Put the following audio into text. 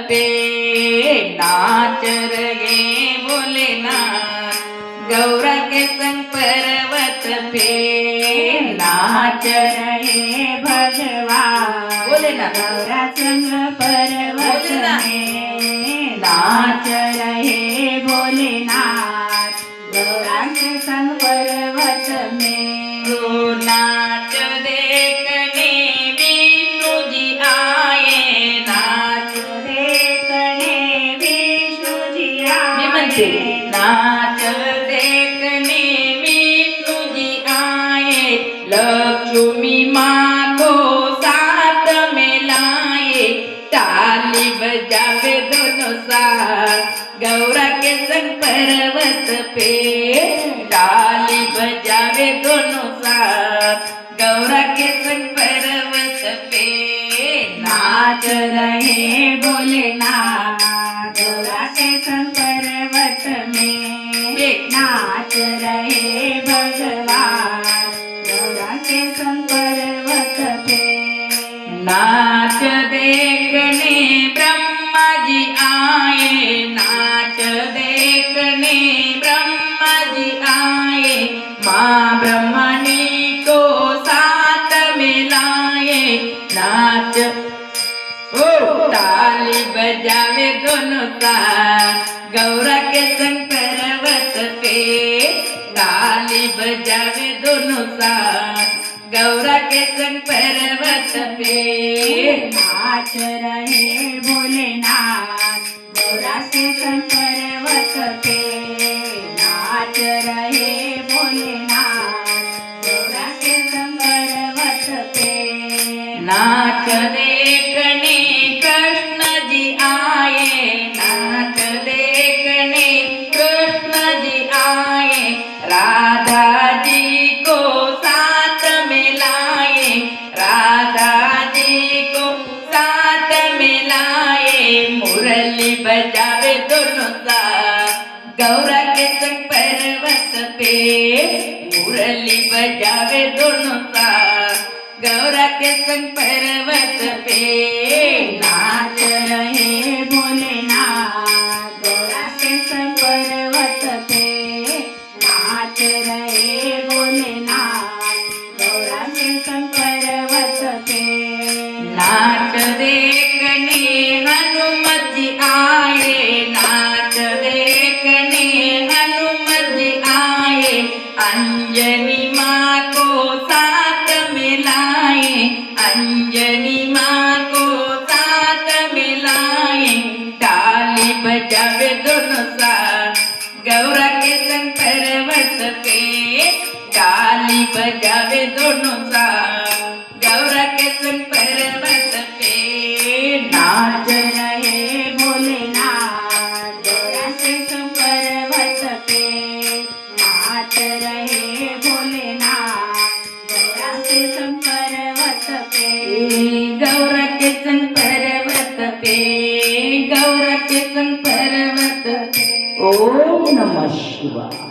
पे नाच रहे भोलेनाथ, गौरा के संग पर्वत पे नाच रहे भगवान। भोलेनाथ गौरा संग पर्वत में नाच रहे भोलेनाथ, गौरा के संग पर्वत में। तो नाच देखने विष्णु जी आए, नाच देखने विष्णु जी मी म्हणते आए, नाच देखने विष्णु जी आए, लक्ष्मी माँ को साथ में लाए, ताली बजावे दोनों साथ, गौरा के संग पर्वत पे ताली बजावे दोनों साथ, गौरा के संग पर्वत पे नाच रहे भोलेनाथ, गौरा के संग पर्वत में नाच रहे भगवान, गौरा के संग पर्वत पे। नाच देखने ब्रह्मा जी आए, नाच देखने ब्रह्मा जी आए, माँ ब्रह्मणी को साथ में लाए, नाच ओ ताली बजावे दोनों साथ, गौरा के संग पर्वत पे ताली बजावे दोनों साथ, गौरा के संग पर्वत पे नाच रहे भोलेनाथ, गौरा के संग पर्वत पे नाच रहे भोलेनाथ, गौरा के संग पर्वत पे। नाच देखने कृष्ण जी आए, नाच देखने कृष्ण जी आए, राधा जी को साथ में लाए, राधा जी को साथ में लाए, मुरली बजावे दोनों साथ, गौरा के संग पर्वत पे मुरली बजावे दोनों साथ, गौरा के संग पर्वत पे नाच रहे भोलेनाथ, गौरा के संग पर्वत पे नाच रहे भोलेनाथ, गौरा के संग पर्वत पे। नाच देखने हनुमत जी आए, नाच देखने हनुमत जी आए, अंजनी माँ को साथ में लाए, अंजनी माँ को साथ में लाए, ताली बजावे दोनों साथ, गौरा के संग पर्वत पे ताली बजावे दोनों साथ, गौरा के संग पर्वत पे नाच रहे भोलेनाथ, गौरा के संग पर्वत पे नाच रहे भोलेनाथ, गौरा के संग पर्वत पे। गौरा के संग पर्वत पे, गौरा के संग पर्वत पे। ओम नमः शिवाय।